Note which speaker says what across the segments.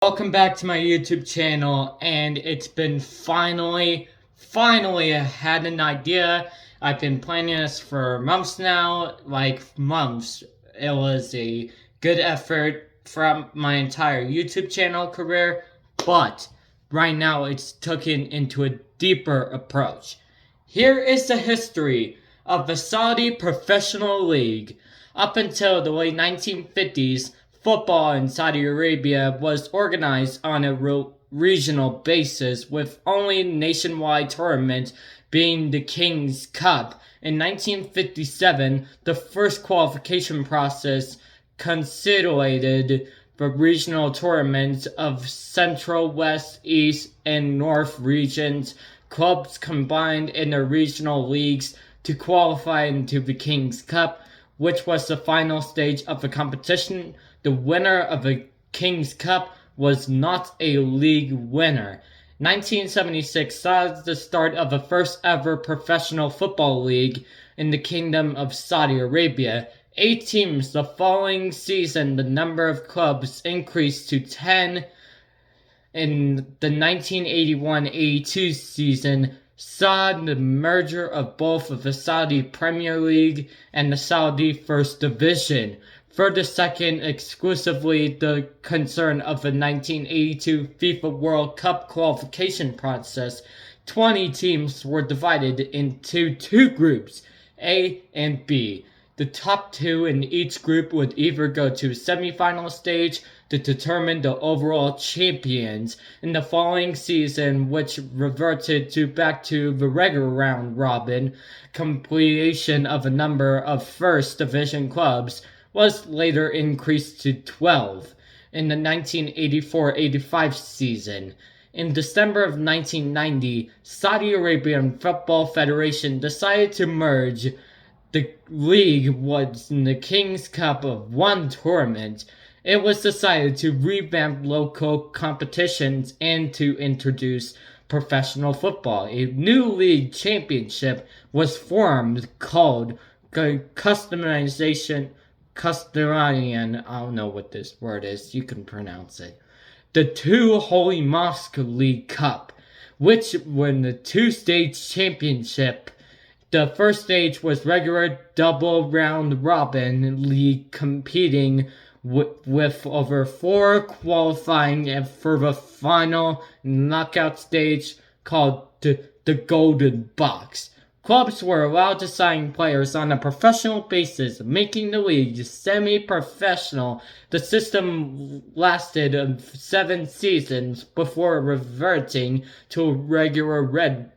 Speaker 1: Welcome back to my YouTube channel, and it's been finally I had an idea. I've been planning this for months now, like months. It was a good effort from my entire YouTube channel career, but right now it's taken into a deeper approach. Here is the history of the Saudi Professional League. Up until the late 1950s, football in Saudi Arabia was organized on a regional basis, with only nationwide tournaments being the King's Cup. In 1957, the first qualification process considered the regional tournaments of Central, West, East, and North regions. Clubs combined in the regional leagues to qualify into the King's Cup, which was the final stage of the competition. The winner of the King's Cup was not a league winner. 1976 saw the start of the first ever professional football league in the Kingdom of Saudi Arabia. 8 teams the following season. The number of clubs increased to 10. In the 1981-82 season, saw the merger of both of the Saudi Premier League and the Saudi First Division. For the second, exclusively the concern of the 1982 FIFA World Cup qualification process, 20 teams were divided into 2 groups, A and B. The top 2 in each group would either go to semi-final stage to determine the overall champions in the following season, which reverted back to the regular round robin. Completion of a number of first division clubs was later increased to 12 in the 1984-85 season. In December of 1990, Saudi Arabian Football Federation decided to merge the league was in the King's Cup of one tournament. It was decided to revamp local competitions and to introduce professional football. A new league championship was formed called Custodian, I don't know what this word is, you can pronounce it. The 2 Holy Mosque League Cup, which won the 2-stage championship. The first stage was regular double round robin league competing with over 4 qualifying for the final knockout stage called the Golden Box. Clubs were allowed to sign players on a professional basis, making the league semi-professional. The system lasted 7 seasons before reverting to a regular red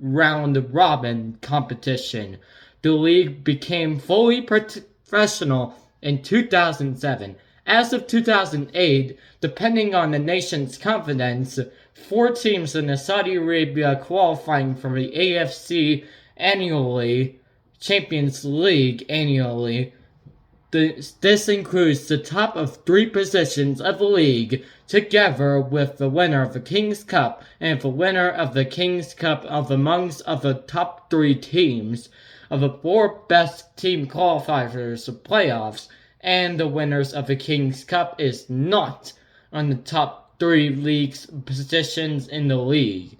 Speaker 1: round robin competition. The league became fully professional in 2007. As of 2008, depending on the nation's confidence, 4 teams in Saudi Arabia qualifying for the AFC annually, Champions League annually. This includes the top of 3 positions of the league, together with the winner of the King's Cup and the winner of the King's Cup of amongst of the top 3 teams of the 4 best team qualifiers of playoffs, and the winners of the King's Cup is not on the top 3 leagues positions in the league.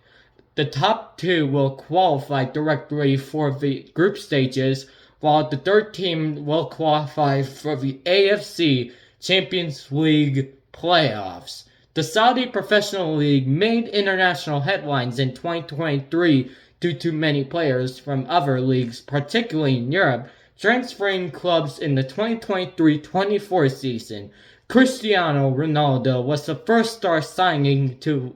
Speaker 1: The top 2 will qualify directly for the group stages, while the 3rd team will qualify for the AFC Champions League playoffs. The Saudi Professional League made international headlines in 2023 due to many players from other leagues, particularly in Europe, transferring clubs in the 2023-24 season. Cristiano Ronaldo was the first star signing to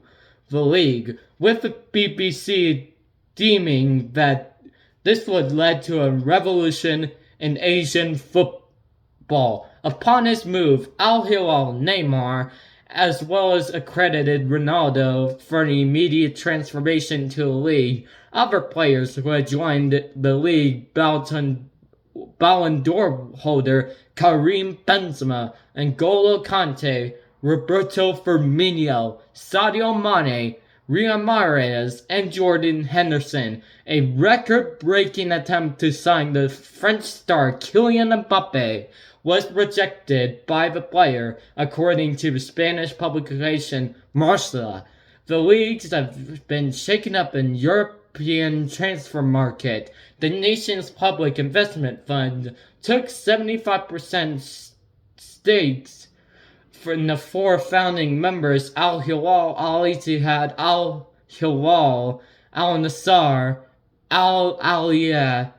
Speaker 1: the league, with the BBC deeming that this would lead to a revolution in Asian football. Upon his move, Al Hilal Neymar, as well as accredited Ronaldo for the immediate transformation to the league. Other players who had joined the league, Ballon d'Or holder Karim Benzema, N'Golo Kante, Roberto Firmino, Sadio Mane, Riyad Mahrez, and Jordan Henderson. A record-breaking attempt to sign the French star Kylian Mbappe was rejected by the player, according to the Spanish publication Marca. The leagues have been shaken up in European transfer market. The nation's public investment fund took 75% stakes from the four founding members: Al Hilal, Al Ittihad, Al Hilal, Al Nassr, Al Aliyah,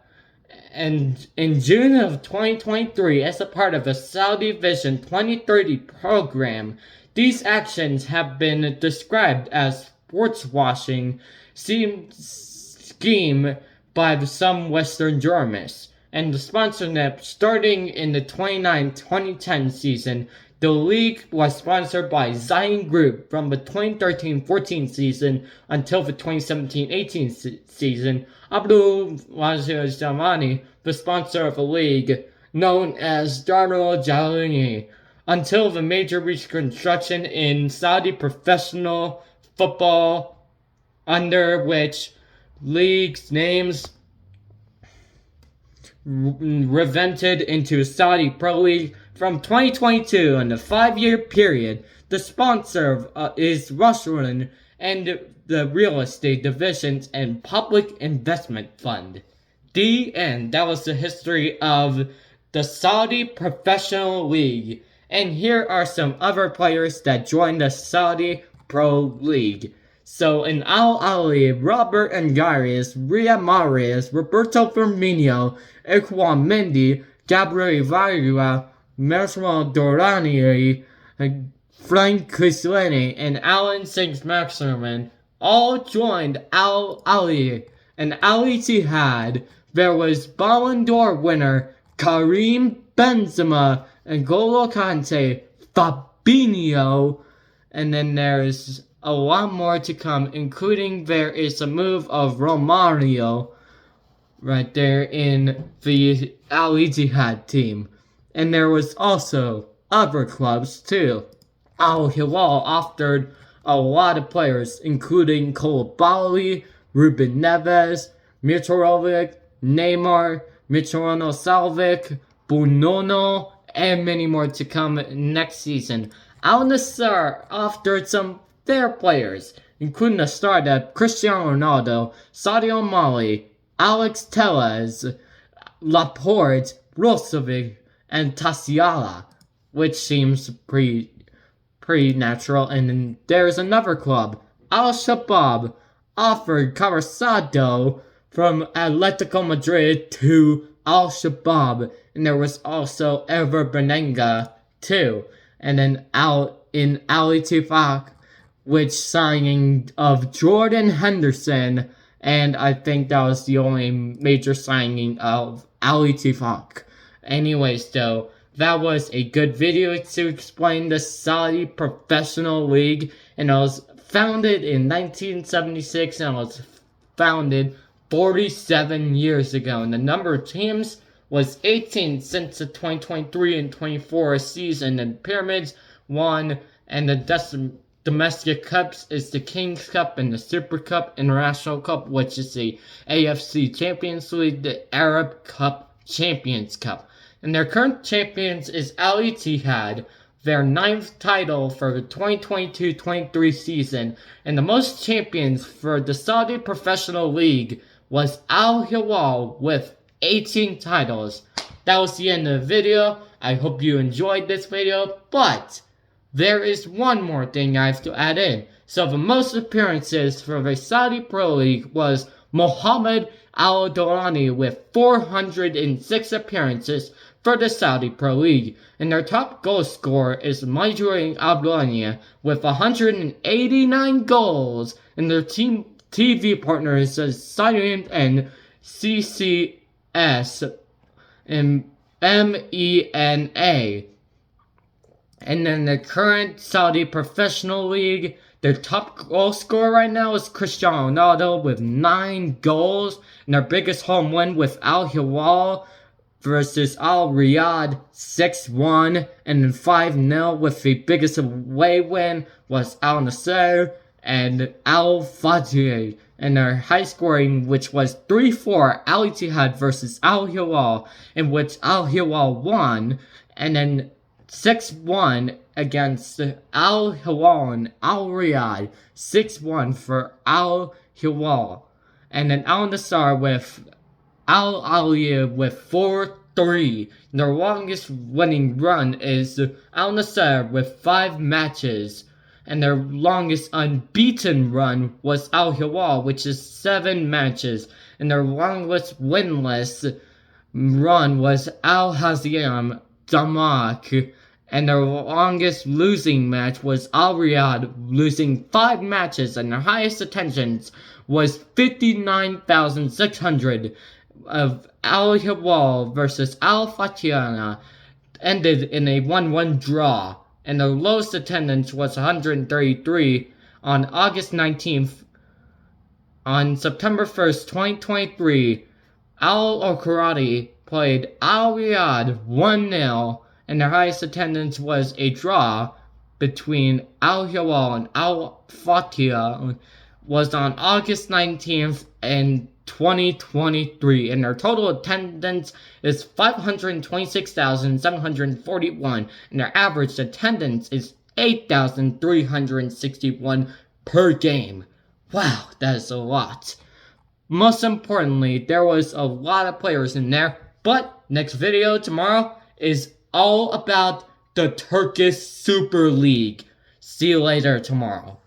Speaker 1: and in June of 2023, as a part of the Saudi Vision 2030 program, these actions have been described as sports washing scheme by some Western journalists. And the sponsorship starting in the 2009-2010 season, the league was sponsored by Zion Group from the 2013-14 season until the 2017-18 season. Abdul Wazir Zamani, the sponsor of the league, known as Darul Jalini, until the major reconstruction in Saudi professional football, under which league's names revented into Saudi Pro Leauge from 2022. In the 5-year period, the sponsor is Russian and the real estate divisions and public investment fund. The end. That was the history of the Saudi Professional League. And here are some other players that joined the Saudi Pro League. So in Al Ali, Robert Angarius, Riyad Mahrez, Roberto Firmino, Ekwan Mendy, Gabriel Varela, Marcelo Dorani, Frank Kisleni, and Alan Saint-Maximin all joined Al Ali. And Al Ittihad, there was Ballon d'Or winner Karim Benzema, and N'Golo Kante, Fabinho, and then there's a lot more to come, including there is a move of Romario right there in the Al Ittihad team. And there was also other clubs too. Al Hilal offered a lot of players, including Koulibaly, Ruben Neves, Mitrovic, Neymar, Mitrono Salvic, Bunono, and many more to come next season. Al Nassr offered some their players, including the startup Cristiano Ronaldo, Sadio Mane, Alex Telles, Laporte, Brozovic, and Tassiala, which seems pretty natural. And then there's another club, Al Shabab, offered Carrasco from Atletico Madrid to Al Shabab, and there was also Ever Benenga too. And then Al Ittifaq, which signing of Jordan Henderson, and I think that was the only major signing of Al Ittifaq. Anyways, though, that was a good video to explain the Saudi Professional League, and it was founded in 1976, and it was founded 47 years ago, and the number of teams was 18 since the 2023 and 24 season, and Pyramids won, and the domestic cups is the Kings Cup and the Super Cup International Cup, which is the AFC Champions League, the Arab Cup Champions Cup. And their current champions is Al Ittihad, their 9th title for the 2022-23 season, and the most champions for the Saudi Professional League was Al Hilal with 18 titles. That was the end of the video. I hope you enjoyed this video, but there is one more thing I have to add in. So the most appearances for the Saudi Pro League was Mohammed Al Dorani with 406 appearances for the Saudi Pro League. And their top goal scorer is Majourin Ablania with 189 goals. And their team TV partner is Silent and CCS and MENA. And then the current Saudi Professional League, their top goal scorer right now is Cristiano Ronaldo with 9 goals. And their biggest home win with Al Hilal versus Al Riyadh 6-1. And then 5-0 with the biggest away win was Al Nassr. and Al Fatih. And their high scoring, which was 3-4 Al Ittihad versus Al Hilal, in which Al Hilal won, and then 6-1 against Al Hilal and Al Riyadh, 6-1 for Al Hilal, and then Al Nassr with Al Aliyah with 4-3. Their longest winning run is Al Nassr with 5 matches, and their longest unbeaten run was Al Hilal, which is 7 matches, and their longest winless run was Al Hazim Damak, and their longest losing match was Al Riyadh, losing 5 matches, and their highest attendance was 59,600 of Al Hilal versus Al Fatiana, ended in a 1-1 draw, and the lowest attendance was 133 on August 19th. On September 1st, 2023, Al Okharati played Al Riyadh 1-0, and their highest attendance was a draw between Al Hilal and Al Fatiha was on August 19th and 2023, and their total attendance is 526,741, and their average attendance is 8,361 per game. Wow, that is a lot. Most importantly, there was a lot of players in there, but next video tomorrow is all about the Turkish Super League. See you later tomorrow.